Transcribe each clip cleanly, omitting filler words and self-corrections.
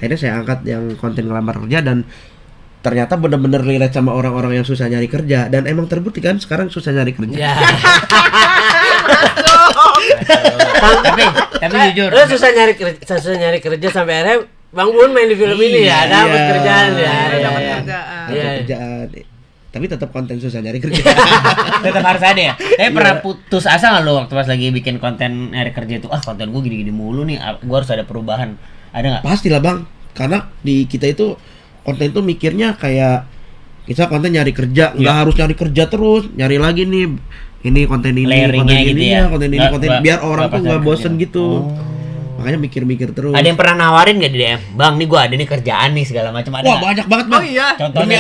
Akhirnya saya angkat yang konten ngelamar kerja dan ternyata benar-benar relate sama orang-orang yang susah nyari kerja dan emang terbukti kan sekarang susah nyari kerja. Ya. Tapi jujur. Lu susah nyari kerja sampai akhirnya Bang Bun main di film ini ya, dapat kerjaan ya. Dapat kerjaan. Kerjaan. Tapi tetap konten susah nyari kerja. Tetap harus ada ya. Tapi pernah putus asa nggak lo waktu pas lagi bikin konten nyari kerja itu? Konten gue gini-gini mulu nih, gue harus ada perubahan. Ada nggak? Pastilah bang, karena di kita itu konten itu mikirnya kayak kita konten nyari kerja, nggak harus nyari kerja terus, nyari lagi nih ini konten ini, konten gitu ini ya? konten ini, konten biar orang tuh nggak bosen gitu. Makanya mikir-mikir terus. Ada yang pernah nawarin nggak di DM? Bang, nih gue ada nih kerjaan nih segala macam ada. Wah banyak banget bang. Oh iya. Contohnya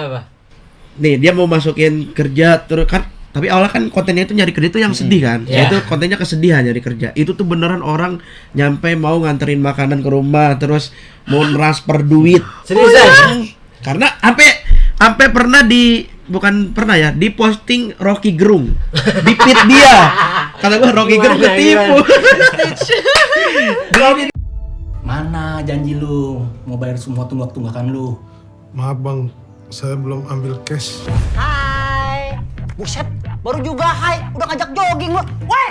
apa? Nih dia mau masukin kerja terus kan, tapi awalnya kan kontennya itu nyari kerja itu yang sedih kan. Saya itu kontennya kesedihan nyari kerja. Itu tuh beneran orang nyampe mau nganterin makanan ke rumah, terus mau transfer duit. Seriusan? Karena sampai pernah bukan pernah ya, di posting Rocky Gerung. Di feed dia. Kata gua Rocky Gerung ketipu. Mana janji lu mau bayar semua tunggak-tunggakan lu? Maaf bang, saya belum ambil cash. Hai. Buset, baru juga hai, udah ngajak jogging lu. Woi.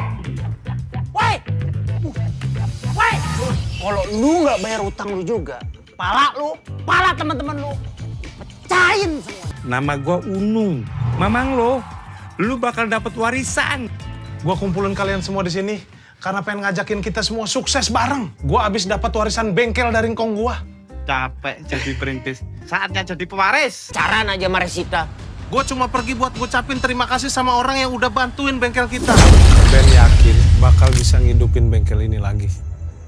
Woi. Woi. Kalau lu nggak bayar utang lu juga, pala teman-teman lu pecahin semua. Nama gua Unung. Mamang lu bakal dapat warisan. Gua kumpulin kalian semua di sini karena pengen ngajakin kita semua sukses bareng. Gua abis dapat warisan bengkel dari ngkong gua. Capek jadi perintis, saatnya jadi pewaris. Pacaran aja sama Resita. Gua cuma pergi buat ngucapin terima kasih sama orang yang udah bantuin bengkel kita. Ben yakin bakal bisa ngidupin bengkel ini lagi.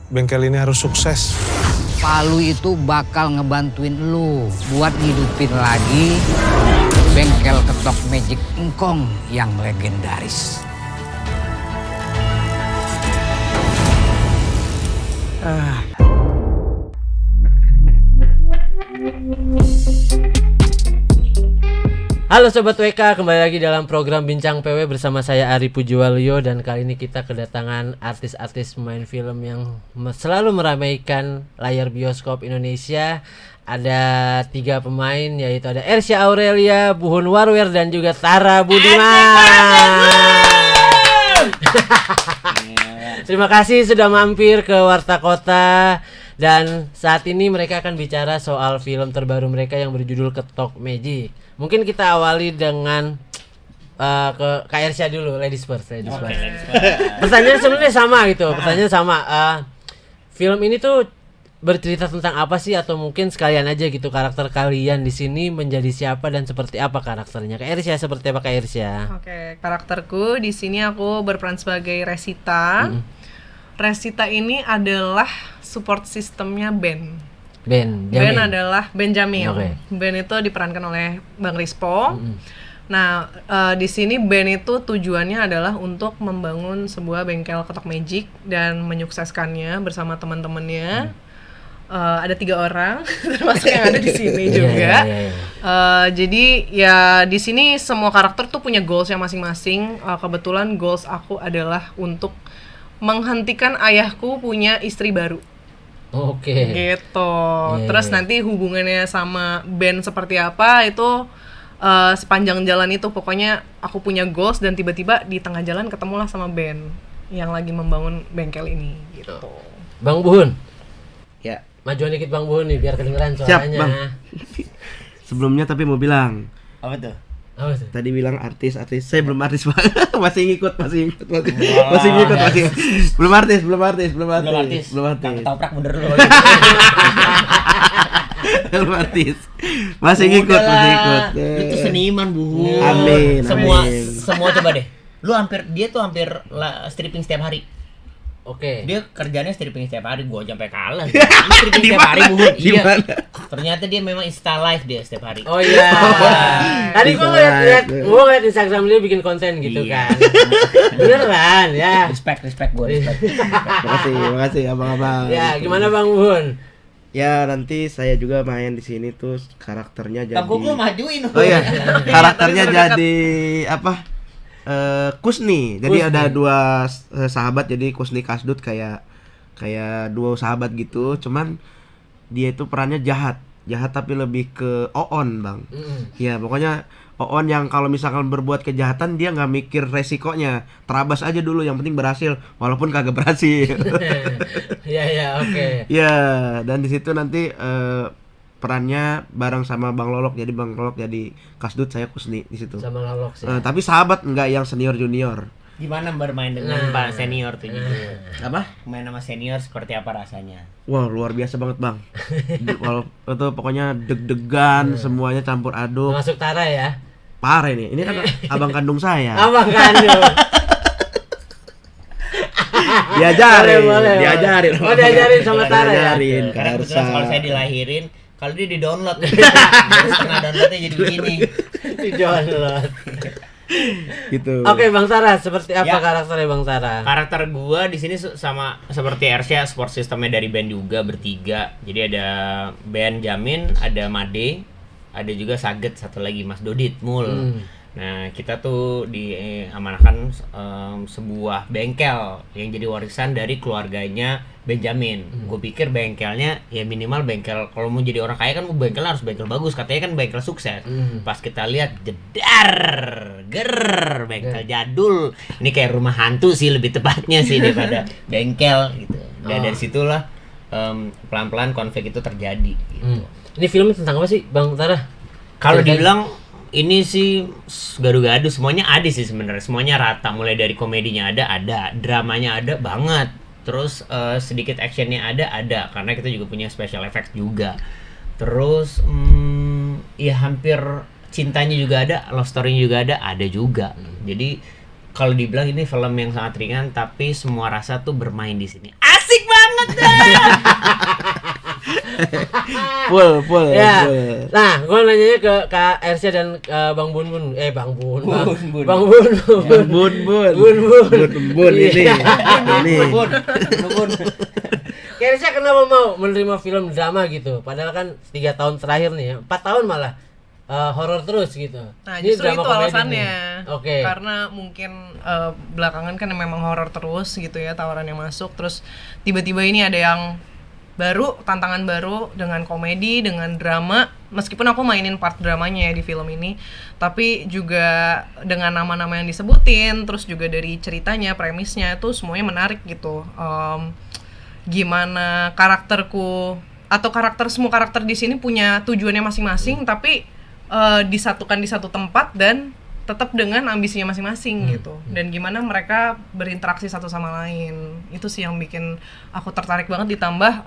Bengkel ini harus sukses. Palu itu bakal ngebantuin lu buat ngidupin lagi bengkel ketok Magic Engkong yang legendaris. Halo Sobat WK, kembali lagi dalam program Bincang PW bersama saya Ari Pujiwaluyo. Dan kali ini kita kedatangan artis-artis pemain film yang selalu meramaikan layar bioskop Indonesia. Ada 3 pemain, yaitu ada Ersya Aurelia, Buhun Warwer, dan juga Tara Budiman. Terima kasih sudah mampir ke Warta Kota. Dan saat ini mereka akan bicara soal film terbaru mereka yang berjudul Ketok Magic. Mungkin kita awali dengan ke Kak Ersya dulu, ladies first. Pertanyaan sebenarnya sama gitu. Pertanyaan sama. Film ini tuh bercerita tentang apa sih, atau mungkin sekalian aja gitu karakter kalian di sini menjadi siapa dan seperti apa karakternya? Kak Ersya seperti apa Kak Ersya? Oke, karakterku di sini aku berperan sebagai Resita. Resita ini adalah support sistemnya Ben. Ben adalah Benjamin. Okay. Ben itu diperankan oleh Bang Rispo. Nah, di sini Ben itu tujuannya adalah untuk membangun sebuah bengkel ketok magic dan menyukseskannya bersama teman-temannya. Ada 3 orang, termasuk yang ada di sini juga. Jadi ya di sini semua karakter tuh punya goalsnya masing-masing. Kebetulan goals aku adalah untuk menghentikan ayahku punya istri baru. Oke. Gitu. Terus nanti hubungannya sama Ben seperti apa itu sepanjang jalan itu pokoknya aku punya goals dan tiba-tiba di tengah jalan ketemulah sama Ben yang lagi membangun bengkel ini gitu. Bang Buhun. Ya. Majuan dikit Bang Buhun nih biar kedengeran suaranya. Siap bang. Sebelumnya tapi mau bilang. Apa tuh? Tadi bilang artis, saya belum artis bang. masih ngikut. Belum artis. Ketoprak bener lu. Belum artis. Masih ngikut. Lu tuh seniman, Bu. Amin. Semua coba deh. Dia tuh hampir stripping setiap hari. Oke. Dia kerjanya stripping setiap hari, gua sampai kalah. Stripping setiap hari, Bu. Iya. Ternyata dia memang Insta live dia setiap hari. Oh iya. Tadi gua ngeliat Instagram dia bikin konten gitu kan. Beneran ya. Respect gua. Makasih abang-abang. Ya, gimana Bang Bun? Ya nanti saya juga main di sini tuh karakternya jadi. Kamu lu majuin. Oh iya. Karakternya jadi apa? Kusni. Jadi ada 2 sahabat, jadi Kusni Kasdut kayak kayak duo sahabat gitu, cuman dia itu perannya jahat tapi lebih ke Oon, Bang. Ya pokoknya Oon yang kalau misalkan berbuat kejahatan dia nggak mikir resikonya, terabas aja dulu, yang penting berhasil walaupun kagak berhasil. Ya, oke. Ya, dan di situ nanti perannya bareng sama Bang Lolok, jadi Bang Lolok jadi Kasdut, saya Kusni di situ. Sama Lolok sih. Tapi sahabat, nggak yang senior junior. Gimana bermain dengan Pak senior tuh gitu? Apa? Main sama senior seperti apa rasanya? Wah, luar biasa banget, Bang. Itu pokoknya deg-degan, semuanya campur aduk. Masuk Tara ya. Parah ini kan abang kandung saya. Abang kandung. Diajarin. Oh, diajarin sama Tara ya. Diajarin, Karena Karsa. kebetulan kalau saya dilahirin, kalau dia di-download, baru setengah downloadnya jadi begini. Di-download. Gitu. Oke, Bang Tara, seperti apa Ya. karakternya Bang Tara? Karakter gua di sini sama seperti Ersya, support sistemnya dari band juga bertiga. Jadi ada band Jamin, ada Made, ada juga Saget, satu lagi Mas Dodit Mul. Nah, kita tuh diamanahkan sebuah bengkel yang jadi warisan dari keluarganya Benjamin. Gue pikir bengkelnya ya minimal bengkel, kalau mau jadi orang kaya kan bengkel harus bengkel bagus, katanya kan bengkel sukses. Pas kita lihat bengkel jadul. Ini kayak rumah hantu sih lebih tepatnya sih daripada bengkel gitu. Dan dari situlah pelan-pelan konflik itu terjadi gitu. Ini film tentang apa sih, Bang Tara? Kalau dibilang ini sih gaduh-gaduh, semuanya ada sih sebenarnya, semuanya rata, mulai dari komedinya ada, dramanya ada banget, terus sedikit actionnya ada, karena kita juga punya special effects juga, terus ya hampir cintanya juga ada, love story-nya juga ada juga. Jadi kalau dibilang ini film yang sangat ringan, tapi semua rasa tuh bermain di sini. Asik banget deh. Full. Ya. Nah, gue nanyanya ke Kak Ersya dan Bang Bun. Bang Bun. Kak Ersya kenapa mau menerima film drama gitu? Padahal kan 3 tahun terakhir nih ya, 4 tahun malah horor terus gitu. Nah, Ini justru drama itu komedi alasannya. nih. Oke. Karena mungkin belakangan kan memang horor terus gitu ya, tawaran yang masuk, terus tiba-tiba ini ada yang baru, tantangan baru dengan komedi, dengan drama. Meskipun aku mainin part dramanya ya di film ini, tapi juga dengan nama-nama yang disebutin, terus juga dari ceritanya, premisnya itu semuanya menarik gitu. Gimana karakterku atau semua karakter di sini punya tujuannya masing-masing, tapi disatukan di satu tempat dan tetap dengan ambisinya masing-masing gitu. Dan gimana mereka berinteraksi satu sama lain. Itu sih yang bikin aku tertarik banget, ditambah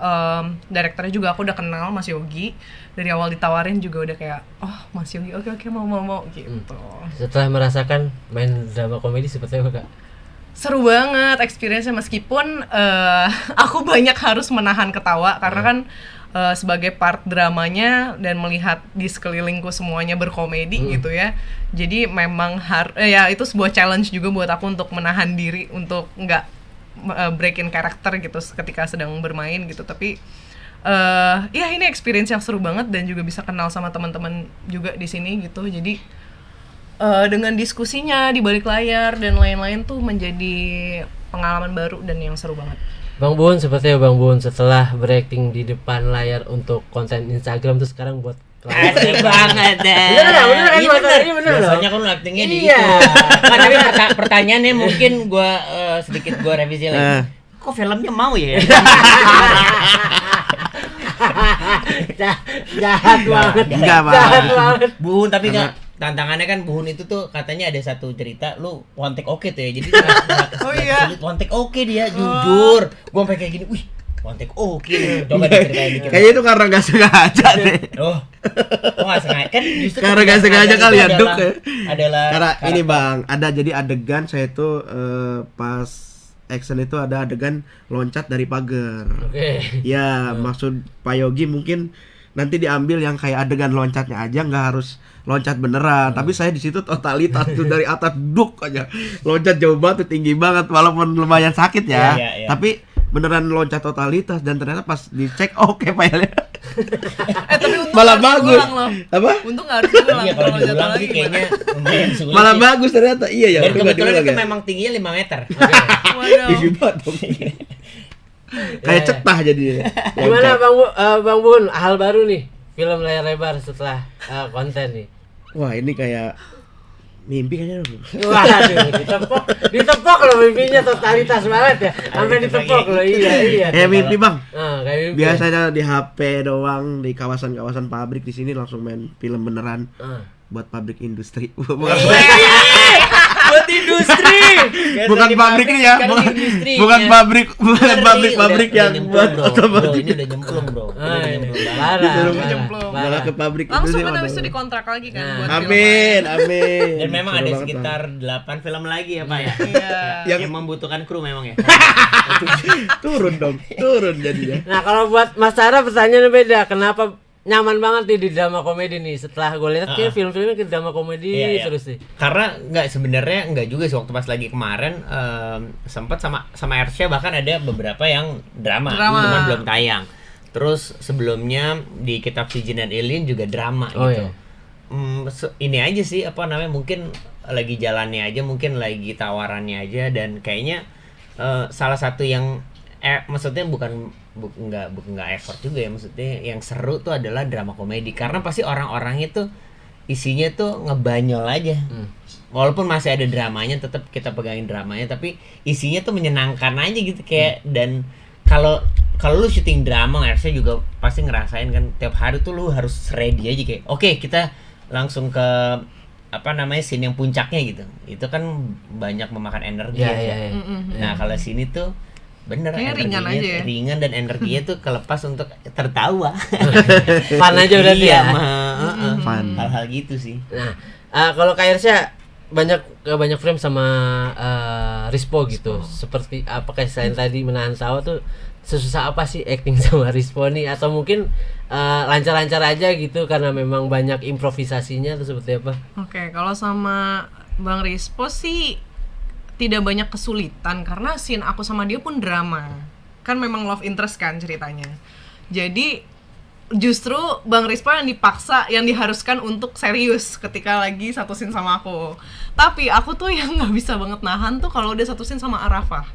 direkturnya juga aku udah kenal, Mas Yogi. Dari awal ditawarin juga udah kayak, oh Mas Yogi, oke mau gitu. Setelah merasakan main drama komedi seperti apa, Kak? Seru banget experience-nya, meskipun aku banyak harus menahan ketawa karena kan sebagai part dramanya dan melihat di sekelilingku semuanya berkomedi gitu ya. Jadi memang ya itu sebuah challenge juga buat aku untuk menahan diri untuk nggak break-in karakter gitu ketika sedang bermain gitu. Tapi ya ini experience yang seru banget dan juga bisa kenal sama teman-teman juga di sini gitu. Jadi dengan diskusinya di balik layar dan lain-lain tuh menjadi pengalaman baru dan yang seru banget. Bang Bun, sepertinya Bang Bun setelah berakting di depan layar untuk konten Instagram tuh sekarang buat Asik banget deh. Bener loh. Biasanya kan actingnya di itu. Nah, tapi pertanyaannya mungkin sedikit gua revisi lagi. Kok filmnya mau ya? Jahat banget. Jahat banget. Bun, tapi enggak. Tantangannya kan Buhun itu tuh katanya ada satu cerita lu one take oke tuh ya. Jadi oh iya. One take oke dia jujur. Gua sampai kayak gini, wih, one take oke. Coba diceritain dikit. Kayaknya itu karena nggak sengaja deh. Oh. Kok nggak sengaja? Kan justru karena nggak sengaja kali ya, Duk. Adalah karena ini Bang, ada jadi adegan saya tuh pas action itu ada adegan loncat dari pagar. Oke. Ya, maksud Pak Yogi mungkin nanti diambil yang kayak adegan loncatnya aja, nggak harus loncat beneran. Tapi saya di situ totalitas tuh dari atas duk aja. Loncat jauh banget, tinggi banget walaupun lumayan sakit ya. Iya. Tapi beneran loncat totalitas dan ternyata pas dicek oke filenya. Tapi untung malah harus bagus. diulang loh. Apa? Untung nggak harus diulang. Iya, kalau diulang sih kayaknya lumayan sulit. Malah bagus ternyata. Iya ya. Dan kebetulan itu ya. memang tingginya 5 meter. Waduh. Tinggi banget dong. Kayak cetah jadinya. Gimana Bang Bun, hal baru nih film layar lebar setelah konten nih? Wah, ini kayak mimpi kayaknya. Waduh, ditepok loh mimpinya totalitas banget ya. Sampai ditepok loh, iya. Kayak mimpi, Bang. Kayak mimpi. Biasanya di HP doang, di kawasan-kawasan pabrik, di sini langsung main film beneran. Buat pabrik industri. Buat industri. Bukan pabrik ini ya. Bukan pabrik yang buat otomotif. Ini udah nyemplung, Bro. Malah ke pabrik Langsung industri. kan habis itu dikontrak lagi kan buat Amin. Dan memang ada Seru banget, sekitar 8 film lagi ya, Pak ya. Yang membutuhkan kru memang ya. turun jadinya. Nah, kalau buat Mas Tara pertanyaannya beda. Kenapa nyaman banget nih di drama komedi nih? Setelah gue lihat kayak film-filmnya ke drama komedi terus sih. Karena sebenarnya nggak juga sih, waktu pas lagi kemarin sempat sama Ersya bahkan ada beberapa yang drama. Cuman belum tayang. Terus sebelumnya di Kitab Si Jin dan Alien juga drama gitu. Ini aja sih mungkin lagi jalannya aja, mungkin lagi tawarannya aja, dan kayaknya salah satu yang maksudnya nggak effort juga ya, maksudnya yang seru tuh adalah drama komedi, karena pasti orang-orangnya tuh isinya tuh ngebanyol aja. Walaupun masih ada dramanya, tetap kita pegangin dramanya, tapi isinya tuh menyenangkan aja gitu kayak. Dan kalau lu syuting drama, harusnya juga pasti ngerasain kan tiap hari tuh lu harus ready aja kayak oke, kita langsung ke scene yang puncaknya gitu. Itu kan banyak memakan energi Nah, kalau sini tuh bener ringan aja ya. Ringan dan energinya tuh kelepas untuk tertawa. Fun aja udah sih ya. Fun. Hal-hal gitu sih. Nah, kalau Kak Irsya banyak frame sama Rispo gitu. Seperti apakah selain tadi menahan tawa tuh sesusah apa sih acting sama Rispo nih, atau mungkin lancar-lancar aja gitu karena memang banyak improvisasinya atau seperti apa? Oke, kalau sama Bang Rispo sih tidak banyak kesulitan karena scene aku sama dia pun drama. Kan memang love interest kan ceritanya. Jadi justru Bang Rispo yang diharuskan untuk serius ketika lagi satu scene sama aku. Tapi aku tuh yang nggak bisa banget nahan tuh kalau udah satu scene sama Arafah.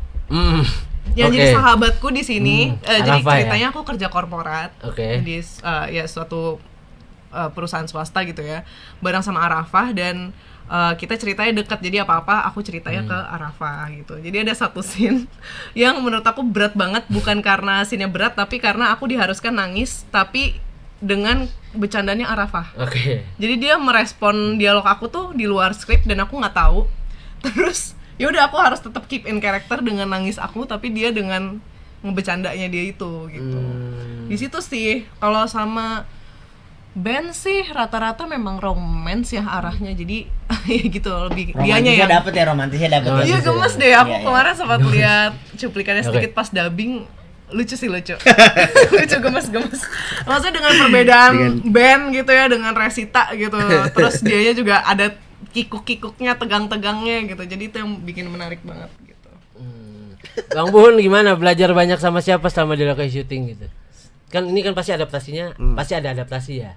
Yang jadi sahabatku di sini. Jadi ceritanya aku kerja korporat di suatu perusahaan swasta gitu ya, bareng sama Arafah, dan kita ceritanya dekat, jadi apa-apa aku ceritanya ke Arafah gitu. Jadi ada satu scene yang menurut aku berat banget, bukan karena scene-nya berat, tapi karena aku diharuskan nangis, tapi dengan bercandanya Arafah. Jadi dia merespon dialog aku tuh di luar skrip dan aku nggak tahu. Terus ya udah aku harus tetap keep in character dengan nangis aku, tapi dia dengan ngebecandanya dia itu gitu. Di situ sih. Kalau sama band sih rata-rata memang romance ya arahnya, jadi ya gitu lebih dianya yang romantisnya dapet. Iya gemes deh, aku kemarin sempat lihat cuplikannya sedikit pas dubbing, lucu lucu gemes. Maksudnya dengan perbedaan band gitu ya, dengan Resita gitu, terus dianya juga ada kikuk-kikuknya, tegang-tegangnya gitu, jadi itu yang bikin menarik banget gitu. Bang Bun gimana, belajar banyak sama siapa selama di lokasi syuting gitu? Kan ini kan pasti adaptasinya, pasti ada adaptasi ya.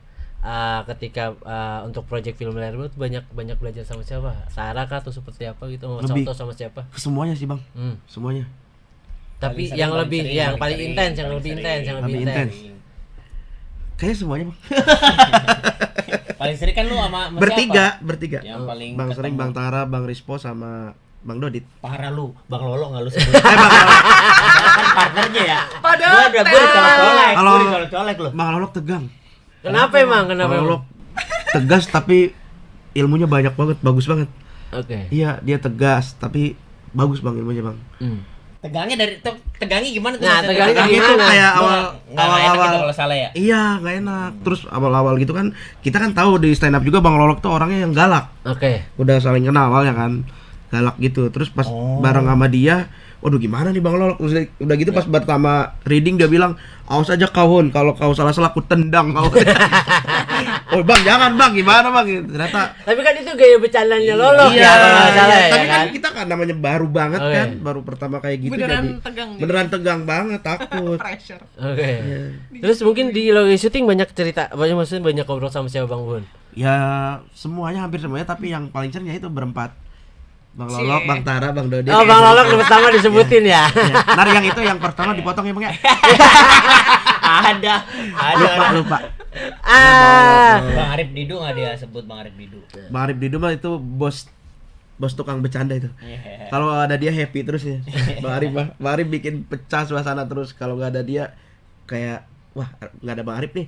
Ketika untuk project film layar lebar banyak belajar sama siapa? Sarah kah atau seperti apa gitu? Contoh sama siapa? Semuanya sih, Bang. Semuanya. Tapi yang paling intens. Kayaknya semuanya, Bang. Paling sering kan lu sama bertiga. Yang paling Bang Sering, Bang Tara, Bang Rispo sama Bang Dodit. Parah lu, Bang Lolo enggak lu sebut. Kan partnernya ya. Padahal gue colek lu. Bang Lolo tegang. Kenapa emang? Bang Lolo tegas tapi ilmunya banyak banget, bagus banget. Iya, dia tegas tapi bagus Bang ilmunya, Bang. Tegangnya gimana tuh? Nah, tegangnya itu kayak awal-awal gitu kalau salah ya. Iya, nggak enak. Terus awal-awal gitu kan, kita kan tahu di stand up juga Bang Lolo tuh orangnya yang galak. Udah saling kenal awalnya kan, galak gitu. Terus pas bareng sama dia, waduh gimana nih Bang Lolo. Udah gitu pas pertama reading dia bilang, awas aja kawon, kalau kau salah-salah aku tendang kau. Oh Bang, jangan Bang, gimana Bang? Ternyata. Tapi kan itu gaya bercandanya Lolo ya, kalau salah ya. Tapi kan kita kan namanya baru banget kan, baru pertama kayak gitu beneran tegang banget, takut. Pressure. Terus mungkin di lokasi syuting banyak cerita, maksudnya banyak ngobrol sama siapa Bang Bun? Ya semuanya, hampir semuanya, tapi yang paling sering ya itu berempat. Bang Lolok, Bang Tara, Bang Dodi. Oh, Bang Lolok pertama disebutin ya. Ntar yang itu yang pertama dipotong ya Bang ya. Ada. Lupa. Bang Arif Didu nggak dia sebut Bang Arif Didu. Bang Arif Didu mah itu bos tukang bercanda itu. Kalau ada dia happy terus ya. Bang Arif bikin pecah suasana terus. Kalau nggak ada dia kayak wah nggak ada Bang Arif nih,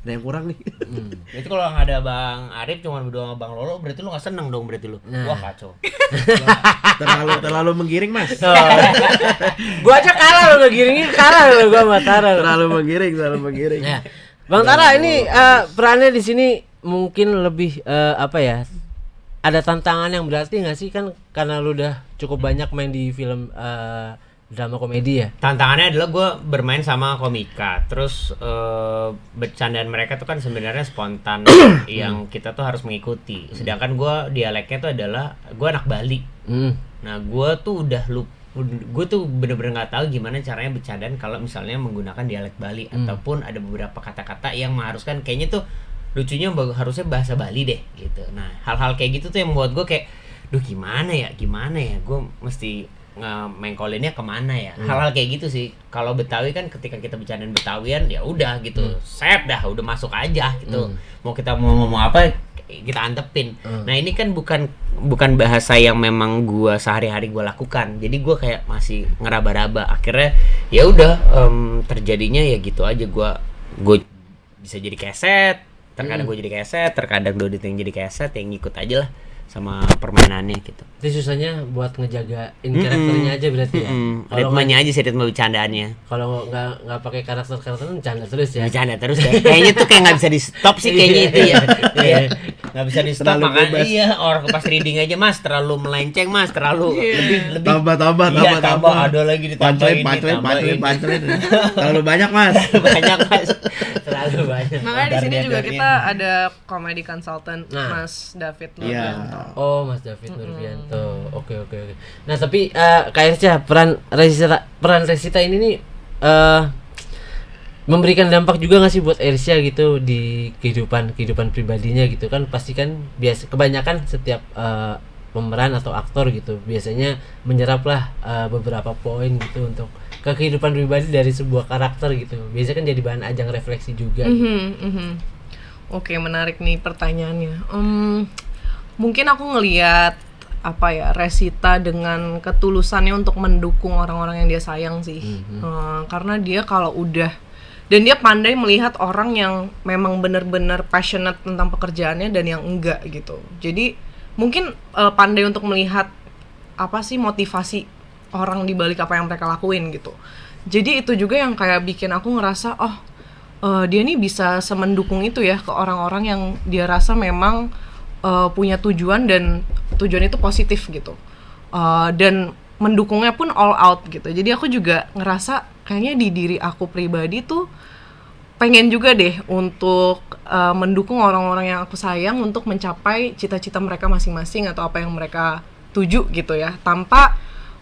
ada yang kurang nih. Itu kalau nggak ada Bang Arif cuma berdua sama Bang Lolo, berarti lu nggak seneng dong berarti lu. Wah kacau. terlalu menggiring Mas. Gua aja kalah lo ngegiringin, kalah lo gua sama Tara. terlalu menggiring. Ya. Bang Tara ini perannya di sini mungkin lebih apa ya? Ada tantangan yang berarti nggak sih, kan karena lu udah cukup banyak main di film drama komedi ya? Tantangannya adalah gue bermain sama komika, terus bercandaan mereka tuh kan sebenarnya spontan yang kita tuh harus mengikuti. Sedangkan gue dialeknya tuh adalah gue anak Bali. Nah gue tuh gue tuh bener-bener nggak tahu gimana caranya bercandaan kalau misalnya menggunakan dialek Bali ataupun ada beberapa kata-kata yang mengharuskan kayaknya tuh lucunya harusnya bahasa Bali deh gitu. Nah hal-hal kayak gitu tuh yang membuat gue kayak, duh gimana ya gue mesti mengkolinnya kemana ya. Hal-hal kayak gitu sih. Kalau Betawi kan ketika kita bercandaan Betawian ya udah gitu, set dah, udah masuk aja gitu. Mau kita mau ngomong apa kita antepin. Nah ini kan bukan bahasa yang memang gua sehari-hari gua lakukan. Jadi gua kayak masih ngeraba-raba. Akhirnya ya udah terjadinya ya gitu aja. Gua bisa jadi keset. Terkadang gua jadi keset, terkadang Dodit yang jadi keset, yang ngikut aja lah sama permainannya gitu. Itu susahnya buat ngejagain karakternya aja berarti ya. Ritmenya aja sih, ritme bercandaannya. Kalau nggak pakai karakter bercanda terus ya. Bercanda terus kayaknya tuh kayak nggak bisa di stop sih kayaknya itu ya. Nggak bisa di stop, makanya iya orang pas reading aja Mas terlalu melenceng Mas, terlalu lebih tambah ada lagi ditambahin pancelin. Terlalu banyak Mas. Terlalu banyak. Makanya di sini juga kita ada comedy consultant Mas David Nurbianto. Oh, Mas David Nurbianto. Oke. Nah, tapi Kak Irsya, peran Resita ini nih memberikan dampak juga nggak sih buat Irsya gitu di kehidupan pribadinya gitu kan? Pasti kan kebanyakan setiap pemeran atau aktor gitu biasanya menyerap lah beberapa gitu untuk ke kehidupan pribadi dari sebuah karakter gitu. Biasanya kan jadi bahan ajang refleksi juga. Oke, menarik nih pertanyaannya. Mungkin aku ngelihat Resita dengan ketulusannya untuk mendukung orang-orang yang dia sayang sih. Karena dia kalau udah, dan dia pandai melihat orang yang memang benar-benar passionate tentang pekerjaannya dan yang enggak gitu. Jadi mungkin pandai untuk melihat motivasi orang di balik apa yang mereka lakuin gitu. Jadi itu juga yang kayak bikin aku ngerasa dia nih bisa semendukung itu ya ke orang-orang yang dia rasa memang punya tujuan dan tujuan itu positif gitu, dan mendukungnya pun all out gitu. Jadi aku juga ngerasa kayaknya di diri aku pribadi tuh pengen juga deh untuk mendukung orang-orang yang aku sayang untuk mencapai cita-cita mereka masing-masing atau apa yang mereka tuju gitu ya, tanpa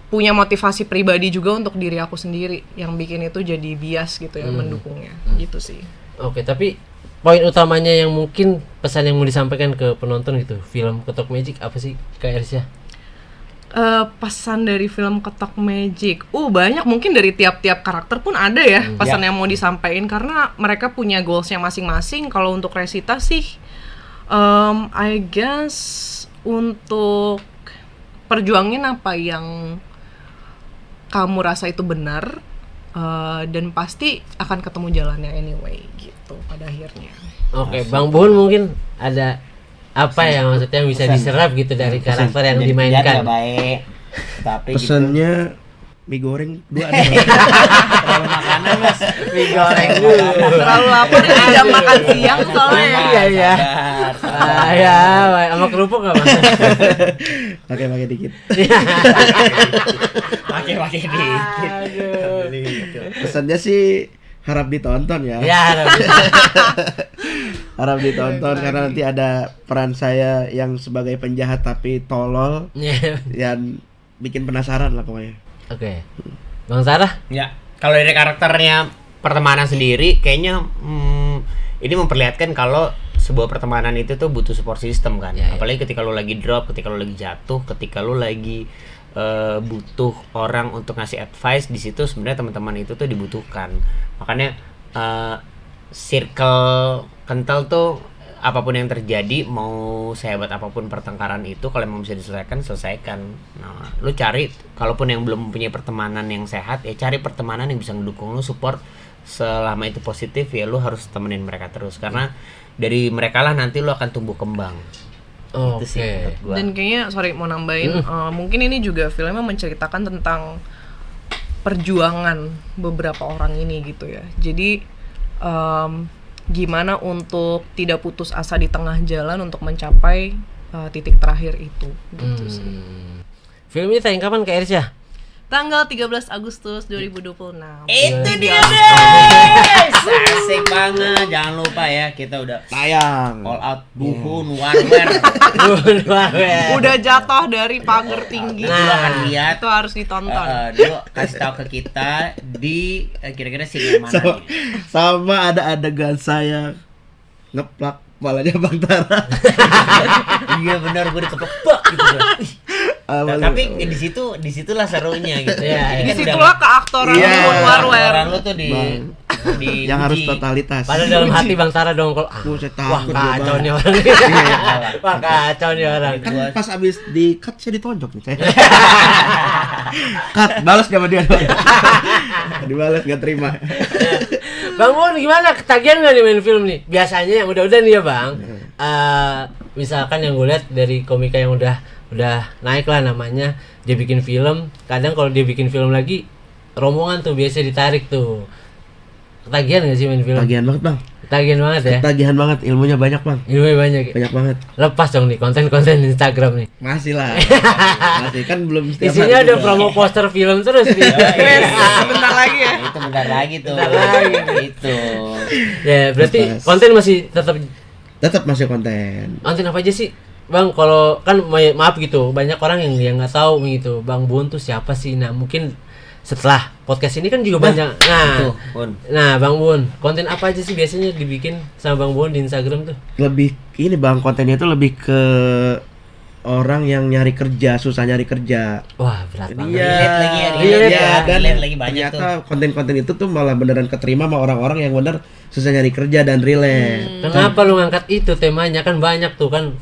punya motivasi pribadi juga untuk diri aku sendiri yang bikin itu jadi bias gitu ya mendukungnya gitu sih. Oke, tapi poin utamanya yang mungkin pesan yang mau disampaikan ke penonton gitu film Ketok Magic apa sih Kak Irsya? Pesan dari film Ketok Magic banyak, mungkin dari tiap-tiap karakter pun ada ya pesan yang mau disampaikan karena mereka punya goalsnya masing-masing. Kalau untuk Resita sih I guess untuk perjuangin apa yang kamu rasa itu benar, dan pasti akan ketemu jalannya anyway gitu pada akhirnya. Oke, Bang Bun mungkin ada apa yang maksudnya bisa diserap gitu dari karakter yang dimainkan? Baik. Tapi pesannya mie goreng 2 ada. Terlalu makanan Mas. Mie goreng terlalu lapar ini jam makan siang soalnya. Iya. Ya, sama kerupuk enggak Mas? Pakai dikit. Pakai dikit. Aduh. Pesannya sih harap ditonton ya. Ya, harap ditonton karena nanti ada peran saya yang sebagai penjahat tapi tolol. Dan bikin penasaran lah pokoknya. Oke. Bang Sarah? Ya, kalau dari karakternya pertemanan sendiri kayaknya ini memperlihatkan kalau sebuah pertemanan itu tuh butuh support system kan. Ya. Apalagi ketika lu lagi drop, ketika lu lagi jatuh, ketika lu lagi butuh orang untuk ngasih advice, di situ sebenarnya teman-teman itu tuh dibutuhkan. Makanya circle kental tuh apapun yang terjadi, mau sehebat apapun pertengkaran itu, kalau emang bisa diselesaikan, selesaikan. Nah, lu cari, kalaupun yang belum punya pertemanan yang sehat, ya cari pertemanan yang bisa ngedukung lu, support selama itu positif, ya lu harus temenin mereka terus, karena dari mereka lah nanti lu akan tumbuh kembang. Itu sih menurut gua. Dan kayaknya, sorry mau nambahin, mungkin ini juga filmnya menceritakan tentang perjuangan beberapa orang ini gitu ya. Jadi gimana untuk tidak putus asa di tengah jalan untuk mencapai titik terakhir itu gitu sih. Film ini tayang kapan Kak Irsya? Tanggal 13 Agustus 2026. Itu dia guys. Asik banget. Jangan lupa ya, kita udah Tayang. all out Buhun Warwer. Udah jatuh dari pagar tinggi. Lu akan lihat. Itu harus ditonton. Lu kasih tahu ke kita di kira-kira scene yang mana nih. Sama ada adegan saya ngeplak kepalanya Bang Tara. Iya benar, gue dikepek gitu. Tapi disitulah serunya gitu. Ya, Disitulah keaktoran Buhun Warwer. Orang lu tuh di yang harus totalitas. Padahal dalam hati Bang Tara dong kalau Saya wah takut kacau dia, nih Bang. orang. Wah kacau nih orang. Kan pas abis di cut saya ditonjok nih saya. Cut, balas sama dia dong. Dibalas nggak terima. Bang Bun gimana? Ketagihan nggak nih main film nih? Biasanya yang udah-udah nih ya Bang. Misalkan yang gue lihat dari komika yang udah naik lah namanya, dia bikin film. Kadang kalau dia bikin film lagi, rombongan tuh biasa ditarik tuh. Ketagihan nggak sih main film? Ketagihan banget Bang. Ketagihan banget ya. Ketagihan banget, ilmunya banyak Bang. Ilmunya banyak. Banyak banget. Lepas dong nih konten-konten Instagram nih. Masih lah. Masih kan belum setiap Isinya hari ada juga. promo poster film terus nih. Sebentar lagi ya. Itu bentar lagi tuh. Itu. Ya, berarti Lepas. konten masih Tetap masih konten. konten apa aja sih? Bang, kalau kan maaf gitu, banyak orang yang nggak tahu gitu. Bang Bun tuh siapa sih? Nah, mungkin setelah podcast ini kan juga banyak. Tuh, Bun. Nah, Bang Bun, konten apa aja sih biasanya dibikin sama Bang Bun di Instagram tuh? Lebih ini Bang, kontennya itu lebih ke orang yang nyari kerja, susah nyari kerja. Wah, berat banget. Relate lagi ya, Iya, relate ya, dan relate lagi banyak ternyata konten-konten itu tuh malah beneran keterima sama orang-orang yang bener susah nyari kerja dan relate. Kenapa lu ngangkat itu temanya? Kan banyak tuh kan.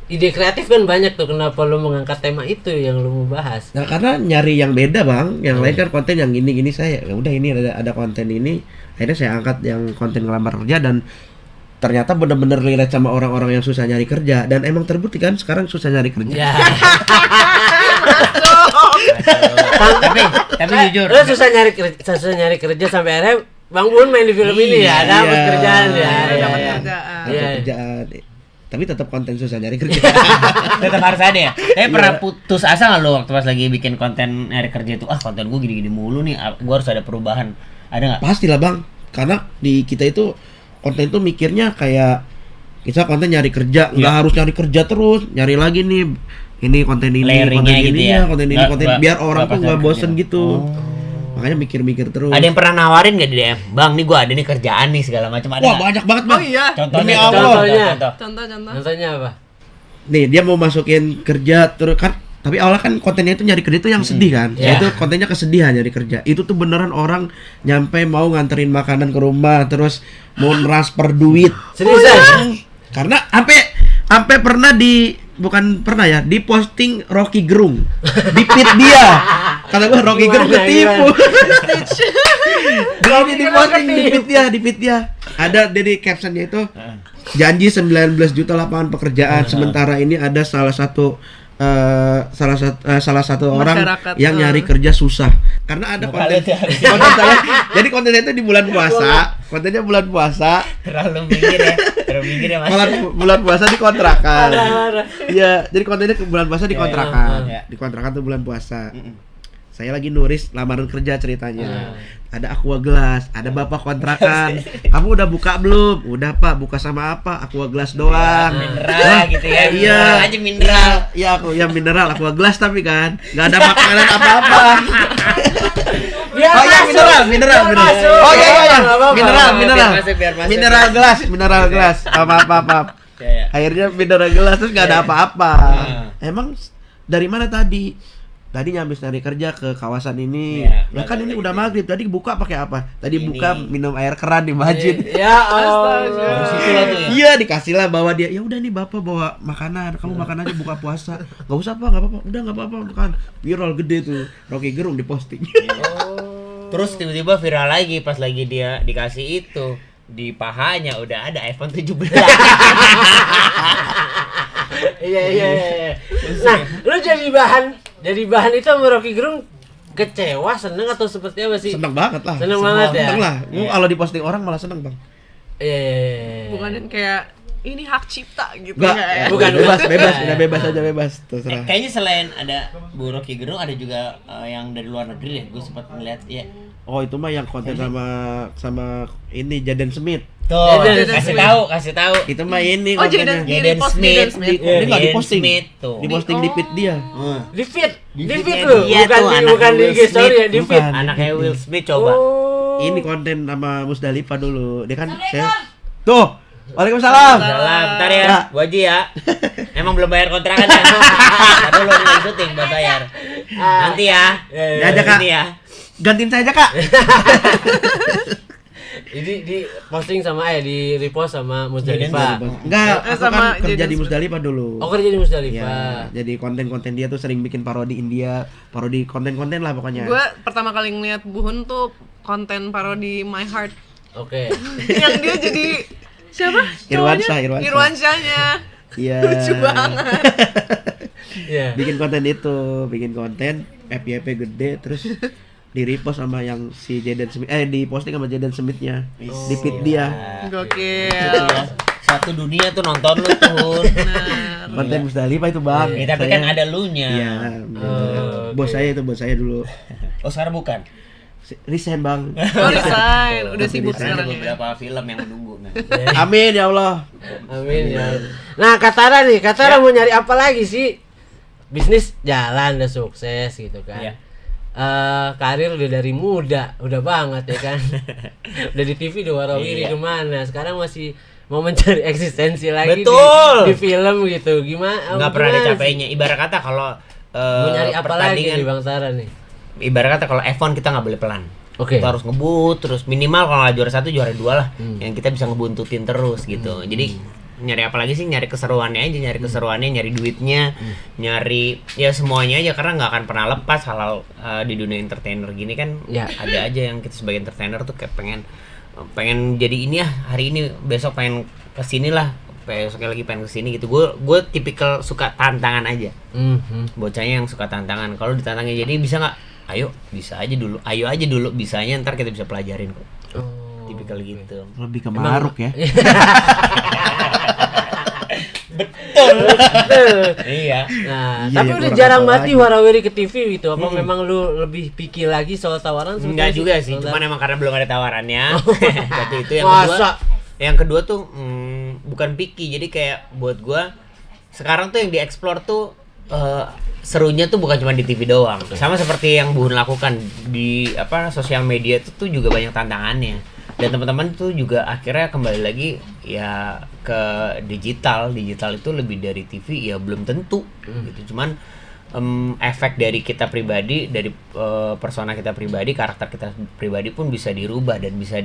Ide kreatif kan banyak tuh, kenapa lu mengangkat tema itu yang lu mau bahas? Nah, karena nyari yang beda Bang, yang lain kan konten yang gini-gini, saya ya udah ini ada konten ini, akhirnya saya angkat yang konten ngelamar kerja dan ternyata bener-bener relate sama orang-orang yang susah nyari kerja dan emang terbukti kan sekarang susah nyari kerja. Ya. tapi jujur. Lu susah nyari kerja sampai akhirnya Bang Bun main di film ini ya, dapat Iya. kerjaan ya. Dapat Iya. kerjaan. Ada Iya. kerjaan. Tapi tetap konten susah nyari kerja. Tetap harus ada ya. Tapi pernah putus asa nggak lo waktu pas lagi bikin konten nyari kerja itu? Konten gue gini-gini mulu nih, gue harus ada perubahan. Ada nggak? Pastilah Bang, karena di kita itu konten itu mikirnya kayak kita konten nyari kerja, nggak harus nyari kerja terus, nyari lagi nih ini konten ini, Layering-nya konten gitu ini ya? konten ini, Nggak- konten nggak- biar orang nggak tuh pas nggak nyari bosen kerja. gitu. Makanya mikir-mikir terus. Ada yang pernah nawarin nggak di DM? Bang, nih gue ada nih kerjaan nih segala macam, ada Wah nggak? banyak banget Bang. Oh iya. Contohnya, Demi Allah. contoh. Contoh-contoh. Contohnya apa? Nih dia mau masukin kerja terus kan, tapi awalnya kan kontennya itu nyari kerja itu yang sedih kan. Iya. Itu kontennya kesedihan nyari kerja. Itu tuh beneran orang nyampe mau nganterin makanan ke rumah terus mau transfer duit. Seriusan? Karena sampai pernah di posting Rocky Gerung di feed dia. Kata gua Rocky Gerung Gimana, ketipu. Di posting di feed dia. Ada dari captionnya itu janji 19 juta lapangan pekerjaan, sementara ini ada salah satu orang Masyarakat, yang nyari kerja susah karena ada konten saya. Jadi kontennya itu di bulan puasa, kontennya bulan puasa. Terlalu minggir ya, Mas. Bulan puasa dikontrakan. Parah. Iya, jadi kontennya ke bulan puasa dikontrakan. iya. Dikontrakan tuh bulan puasa. Saya lagi nulis lamaran kerja ceritanya. Ada Aqua Gelas, ada bapak kontrakan. Kamu udah buka belum? Udah Pak, buka sama apa? Aqua Gelas doang. Mineral gitu ya. Iya. Mineral aja mineral. Iya, aku yang mineral Aqua Gelas tapi kan nggak ada makanan apa-apa. Biar Oh iya, masuk. mineral. mineral. Oh iya. Mineral gelas. Maaf. Ya. Akhirnya mineral gelas terus nggak ada apa-apa. Emang dari mana tadi? Tadi nyampe dari kerja ke kawasan ini. Ya kan ini udah maghrib. Tadi buka pakai apa? Tadi buka minum air keran di masjid. Ya Allah. Iya dikasih lah bawa dia. Ya udah nih bapak bawa makanan. Kamu makan aja buka puasa. Gak usah pak, nggak apa-apa. Udah nggak apa-apa makan. Viral gede tuh. Rocky Gerung diposting. Terus tiba-tiba viral lagi pas lagi dia dikasih itu. Di pahanya udah ada iPhone 17. Iya. Nah, lu jadi bahan itu sama Rocky Gerung kecewa, seneng atau seperti apa sih? Seneng banget lah. Seneng banget ya. Seneng lah. Kalau diposting orang malah seneng bang. Iya. Bukan yang kayak ini hak cipta gitu. Enggak, bukan. udah bebas terserah. Kayaknya selain ada Bu Rocky Gerung ada juga yang dari luar negeri deh. Gue sempat ngeliat ya. Oh itu mah yang konten sama ini Jaden Smith. Tuh, Jaden kasih tahu. Itu mah ini Oh, kontennya. Jaden Smith. Dia nggak diposting. Tuh. Diposting di feed dia. Di feed feednya lu, dia tuh, bukan di anaknya IG story ya, di Bukan. feed. Anaknya Will Smith coba. Ini konten sama Musdalifah dulu. Dia kan saya. Tuh. Waalaikumsalam. Salam, bentar ya, Ya. Bu Haji ya. Emang belum bayar kontrakan ya? Ntar dulu lagi syuting buat bayar. Nanti ya. Ya aja kak. Ini ya. Gantiin saya aja kak. Jadi di posting sama di repost sama Musdalifah. Enggak, aku sama kan kerja Jaden di Musdalifah dulu. Oh, kerja di Musdalifah. Ya, jadi konten-konten dia tuh sering bikin parodi India, parodi konten-konten lah pokoknya. Gue pertama kali ngeliat Buhun tuh konten parodi My Heart. Oke. Yang dia jadi siapa? Irwansyah. Irwansyahnya. Iya. Lucu banget. Iya. Bikin konten FYP gede terus di repost sama yang si Jaden Smith di posting sama Jaden Smith-nya di feed dia. Gokil. Satu dunia tuh nonton lu tuh. Konten Musdalifah itu bang. Ya, tapi kan ada lu-nya. Iya. Bos saya dulu. Oh, sekarang bukan. Resign bang. Oh, resign. Udah sibuk Ada sekarang ya. beberapa film yang menunggu. Amin ya Allah. Amin ya. Nah, Katara mau nyari apa lagi sih? Bisnis jalan udah sukses gitu kan. Iya. Karir udah dari muda, udah banget ya kan. Udah di TV udah warawiri kemana. Sekarang masih mau mencari eksistensi lagi Betul. di film gitu. Gimana? Nggak pernah ada capeknya. Ibarat kata kalau Mau nyari apa lagi pertandingan- nih Bang Tara nih? Ibarat kata kalau F1 kita nggak boleh pelan. Oke. Kita harus ngebut terus, minimal kalau nggak juara 1 juara 2 lah. Yang kita bisa ngebuntutin terus gitu. Jadi nyari apa lagi sih? Nyari keseruannya aja, nyari duitnya, nyari ya semuanya aja, karena nggak akan pernah lepas hal di dunia entertainer gini kan. Ya. Ada aja yang kita sebagai entertainer tuh kayak pengen jadi ini ya, hari ini besok pengen kesini lah, besoknya lagi pengen kesini gitu. Gue tipikal suka tantangan aja. Bocahnya yang suka tantangan. Kalau ditantangin jadi bisa nggak? Ayo, bisa aja dulu. Ayo aja dulu, bisanya ntar kita bisa pelajarin kok. Tipikal gitu. Lebih ke maruk ya. Betul. Iya. Nah, Iya, tapi ya, udah kurang jarang apa banget lagi. warawiri ke TV gitu. Apa memang lu lebih pikir lagi soal tawaran? Enggak sebetulnya juga sih, Bang cuman Tara? emang karena belum ada tawarannya. Satu itu yang Masa? kedua. Yang kedua tuh bukan picky, jadi kayak buat gua sekarang tuh yang dieksplor tuh serunya tuh bukan cuma di TV doang. Sama seperti yang Buhun lakukan di sosial media itu tuh juga banyak tantangannya. Dan teman-teman tuh juga akhirnya kembali lagi ya ke digital itu lebih dari TV ya belum tentu gitu. Cuman efek dari kita pribadi, dari persona kita pribadi, karakter kita pribadi pun bisa dirubah dan bisa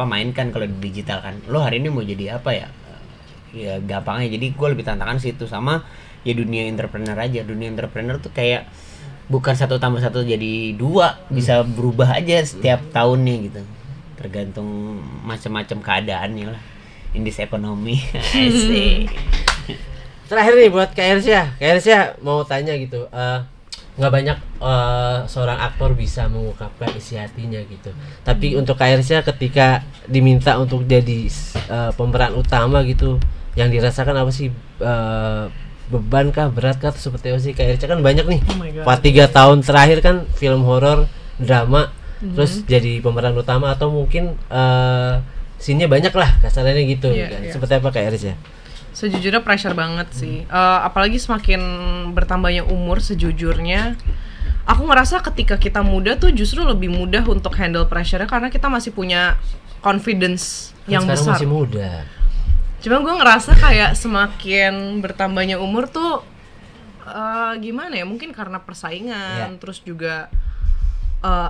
mainkan kalau di digital kan. Lo hari ini mau jadi apa ya? Ya gampangnya, jadi gue lebih tantangan situ. Sama ya dunia entrepreneur aja. Dunia entrepreneur tuh kayak bukan 1 tambah 1 jadi 2, bisa berubah aja setiap tahunnya gitu, tergantung macam-macam keadaannya lah. Indis ekonomi. Asik. Terakhir nih buat Kak Ersya mau tanya gitu. Nggak banyak seorang aktor bisa mengungkapkan isi hatinya gitu. Tapi untuk Kak Ersya ketika diminta untuk jadi pemeran utama gitu, yang dirasakan apa sih? Beban kah, berat kah, atau seperti apa sih? Kak Ersya kan banyak nih. 3 tahun terakhir kan film horor, drama, terus jadi pemeran utama atau mungkin scene-nya banyak lah kasarannya gitu. Iya, Kan? iya. Seperti apa Kak Ersya? Sejujurnya pressure banget sih. Apalagi semakin bertambahnya umur, sejujurnya aku ngerasa ketika kita muda tuh justru lebih mudah untuk handle pressure-nya karena kita masih punya confidence yang sekarang besar. masih muda. Cuma gue ngerasa kayak semakin bertambahnya umur tuh gimana ya, mungkin karena persaingan, terus juga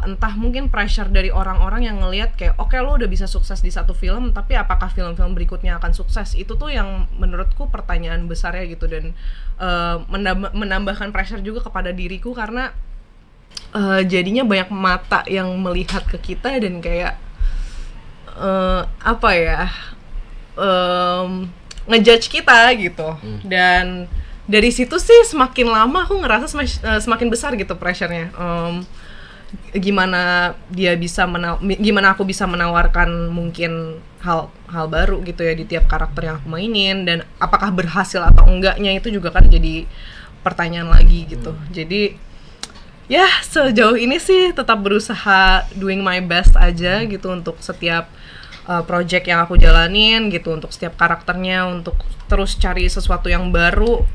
entah mungkin pressure dari orang-orang yang ngelihat kayak oke, lo udah bisa sukses di satu film, tapi apakah film-film berikutnya akan sukses? Itu tuh yang menurutku pertanyaan besarnya gitu, dan menambahkan pressure juga kepada diriku karena jadinya banyak mata yang melihat ke kita dan kayak ngejudge kita gitu. Dan dari situ sih semakin lama aku ngerasa semakin besar gitu pressure-nya. Gimana aku bisa menawarkan mungkin hal baru gitu ya di tiap karakter yang aku mainin, dan apakah berhasil atau enggaknya itu juga kan jadi pertanyaan lagi gitu. Jadi ya sejauh ini sih tetap berusaha doing my best aja gitu untuk setiap project yang aku jalanin gitu, untuk setiap karakternya, untuk terus cari sesuatu yang baru,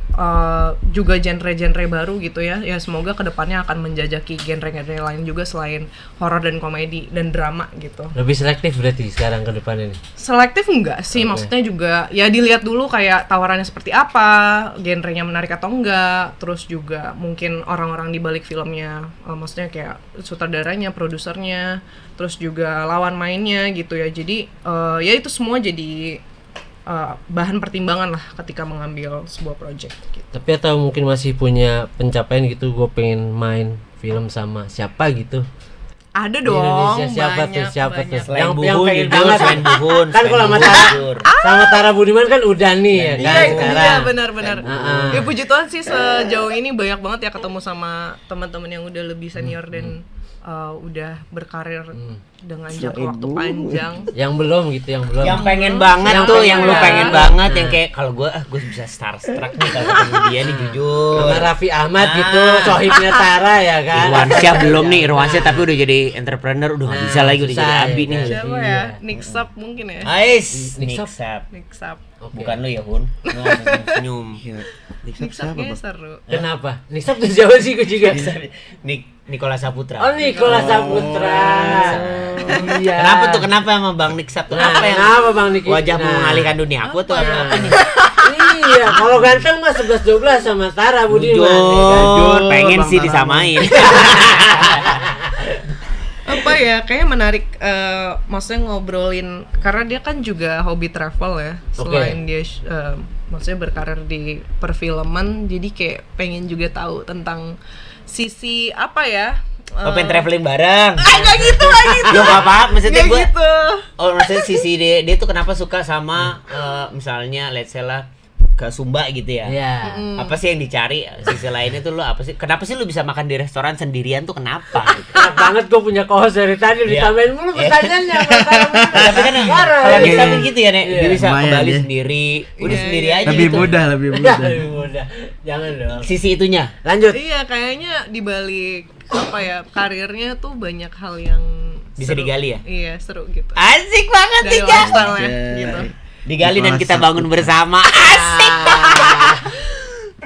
juga genre-genre baru gitu ya. Ya semoga kedepannya akan menjajaki genre-genre lain juga selain horor dan komedi dan drama gitu. Lebih selektif berarti sekarang ke depannya nih? Selektif enggak sih, maksudnya juga ya dilihat dulu kayak tawarannya seperti apa, genrenya menarik atau enggak, terus juga mungkin orang-orang di balik filmnya, maksudnya kayak sutradaranya, produsernya, terus juga lawan mainnya gitu ya. Jadi ya itu semua jadi bahan pertimbangan lah ketika mengambil sebuah project gitu. Tapi atau mungkin masih punya pencapaian gitu, gue pengen main film sama siapa gitu? Ada Di dong, Indonesia siapa banyak. tuh? Yang pengen jujur, banget selain Buhun, kan kalau sama Tara Budiman kan udah nih ya kan sekarang. Iya benar-benar. Ya puji Tuhan sih sejauh ini banyak banget ya ketemu sama teman-teman yang udah lebih senior dan udah berkarir dengan jangka waktu panjang. Yang belum gitu, Yang pengen banget tuh, yang lu pengen banget, yang kayak kalau gue bisa starstruck nih kalau ketemu dia nih jujur. Sama Raffi Ahmad gitu, sohibnya Tara ya kan. Irwansyah belum nih, Irwansyah tapi udah jadi entrepreneur, udah nggak bisa lagi, udah jadi susah, abi ya nih. kan. Siapa ya? Nick Sap mungkin ya. Ais, Nick Nick Sap. Okay. Bukan lu ya, Hun. Lu langsung senyum. Nick Sap kayaknya seru. Kenapa? Nisab tuh siapa sih gue juga? Nikola Saputra. Oh, Nikola Saputra. Iya. Kenapa emang Bang Nick Sap tuh? Apa yang Kenapa Bang Niki? wajahmu mengalihkan dunia aku tuh apa nih? Iya, kalau ganteng mah 11-12 sama Tara Budiman. Jujur, pengen sih disamain. Apa ya, kayaknya menarik, maksudnya ngobrolin karena dia kan juga hobi travel ya. Selain dia maksudnya berkarir di perfilman, jadi kayak pengen juga tahu tentang sisi apa ya, Pengen traveling bareng. Enggak gitu. Yo enggak apa-apa, maksudnya Nggak gue. gitu. Oh, maksudnya sisi dia tuh kenapa suka sama misalnya let's say lah ke Sumba gitu ya. Iya. Apa sih yang dicari? Sisi lainnya tuh lu apa sih? Kenapa sih lu bisa makan di restoran sendirian tuh kenapa gitu? Enak banget gue punya kohos dari tadi ditambahin mulu pertanyaannya. Tapi kan kalau bisa gitu ya, Nek. Dia bisa ke Lumayan, Bali ya. sendiri. Udah sendiri aja Lebih gitu. mudah. Lebih mudah. Jangan dong. Sisi itunya. Lanjut. Iya, kayaknya dibalik apa ya, karirnya tuh banyak hal yang Bisa seru. digali ya? Iya, seru gitu. Asik banget Dari nih, Kak. lifestyle-nya gitu. Digali dan kita Nikola bangun bersama. Asik.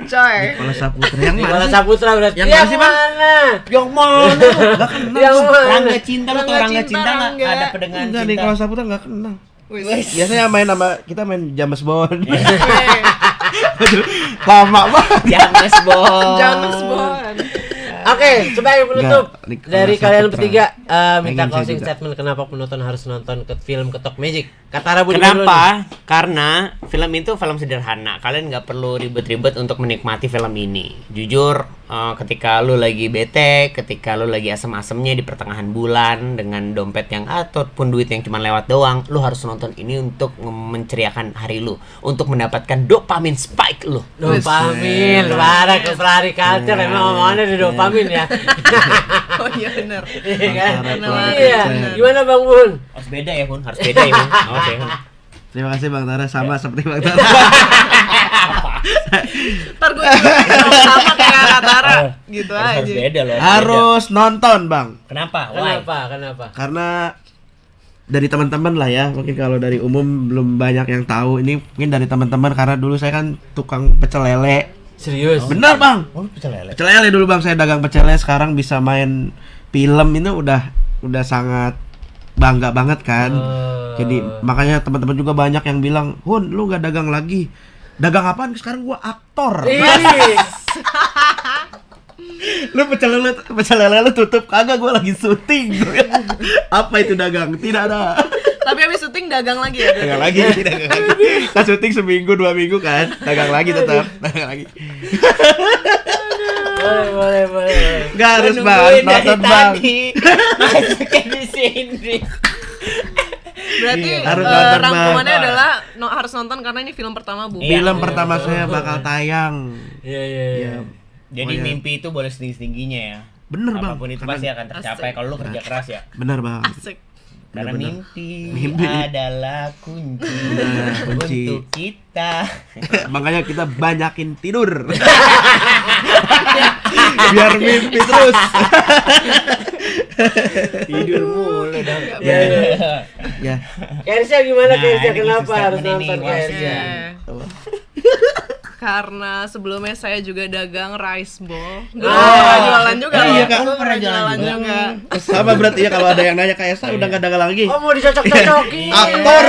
Coy. Nikola Saputra yang mana Nikola sih? Saputra berarti. Yang mana sih, Bang? mana? Yang mana? Yang mana? Rangga Cinta, lu tau Rangga Rangga Cinta, Cinta nggak? Rangga. Ada pedengan Enggak, cinta. Nikola Saputra nggak kenal. Wih. Biasanya kita main James Bond. Lama banget. James Bond. James Bond. Oke, sebagai penutup Nggak, Nikola dari kalian Saputra. bertiga minta Pengen saya closing juga. statement kenapa penonton harus nonton ke film Ketok Magic. Kata Tara Budiman dulu nih. Kenapa? Karena film itu film sederhana. Kalian nggak perlu ribet-ribet untuk menikmati film ini. Jujur, ketika lu lagi bete, ketika lu lagi asem-asemnya di pertengahan bulan dengan dompet yang ataupun duit yang cuma lewat doang, lu harus nonton ini untuk menceriakan hari lu, untuk mendapatkan dopamin spike lu. Dopamin, parah ke pelari culture emang omongannya di dopamin ya. Oh iya benar. Iya kan? Antara Iya. benar. Gimana Bang Bun? Harus beda ya, Hun. Harus beda ya, Hun. Oke, Hun. Terima kasih Bang Tara, sama seperti Bang Tara. Ntar gue juga sama kayak Kak Tara gitu Harus aja. beda loh. Harus nonton, Bang. Kenapa? Why? Kenapa? Karena dari teman-teman lah ya, mungkin kalau dari umum belum banyak yang tahu. Ini mungkin dari teman-teman karena dulu saya kan tukang pecel lele Serius? Benar bang. Oh, pecel lele. Pecel lele dulu bang, saya dagang pecel lele, sekarang bisa main film itu udah sangat bangga banget kan. Jadi makanya teman-teman juga banyak yang bilang, Hun lu nggak dagang lagi. Dagang apaan? Sekarang gua aktor. Lu pecel lele lu tutup kagak, gua lagi syuting. Apa itu dagang? Tidak ada. Tapi habis syuting dagang lagi ya? Dagang lagi. Kan syuting seminggu 2 minggu kan, dagang lagi tetap, dagang lagi. Boleh. Gak harus bang, nonton bang. Masukin di sini. Berarti Harus nonton, Bang. rangkumannya adalah harus nonton karena ini film pertama Bu. Film pertama saya bakal tayang. Iya. Jadi mimpi itu boleh setinggi-tingginya ya. Bener bang. Apapun itu pasti akan tercapai kalau lu kerja keras ya. Bener bang. Asik. Karena Bener-bener. mimpi adalah kunci kunci. untuk kita. Makanya kita banyakin tidur. Biar mimpi terus. Tidur mulu dong. Ya. Kersya gimana Kersya? ini Kenapa khusus harus segmen ini, nonton wah, Kersya? Karena sebelumnya saya juga dagang rice ball. Pernah jualan juga. Iya, Kak. Aku pernah jualan juga. Sama berarti ya kalau ada yang nanya kayak saya udah nggak dagang lagi. Oh mau dicocok-cocokin? Aktor.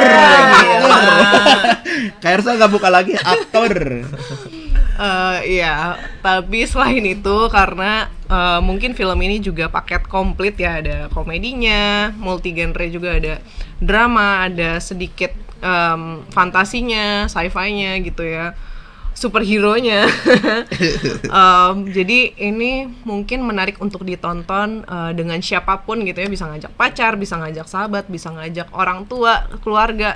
Kayak saya nggak buka lagi aktor. Iya, tapi selain itu karena mungkin film ini juga paket komplit ya, ada komedinya, multi genre juga, ada drama, ada sedikit fantasinya, sci-fi-nya gitu ya, superhero-nya. Jadi ini mungkin menarik untuk ditonton dengan siapapun gitu ya, bisa ngajak pacar, bisa ngajak sahabat, bisa ngajak orang tua, keluarga.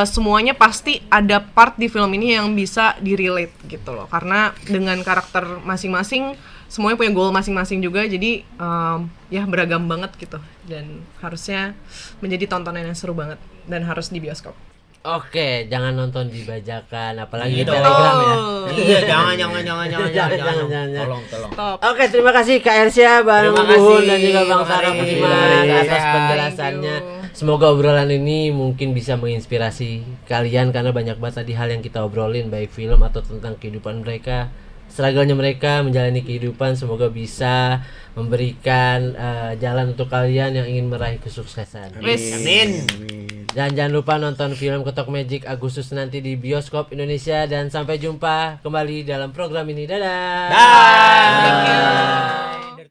Semuanya pasti ada part di film ini yang bisa di-relate gitu loh, karena dengan karakter masing-masing semuanya punya goal masing-masing juga, jadi ya beragam banget gitu, dan harusnya menjadi tontonan yang seru banget dan harus di bioskop. Oke, jangan nonton di bajakan, apalagi di Iya, Telegram ya. Iya, jangan. Tolong. Top. Oke, terima kasih Kak Ersya, Bang Terima Buhun kasih, dan juga Bang Bang Sarah Ari. Budiman Terima atas kasih. penjelasannya. Semoga obrolan ini mungkin bisa menginspirasi kalian, karena banyak banget tadi hal yang kita obrolin, baik film atau tentang kehidupan mereka, struggle-nya mereka menjalani kehidupan. Semoga bisa memberikan jalan untuk kalian yang ingin meraih kesuksesan. Amin. Dan jangan lupa nonton film Ketok Magic Agustus nanti di bioskop Indonesia, dan sampai jumpa kembali dalam program ini. Dadah. Dah.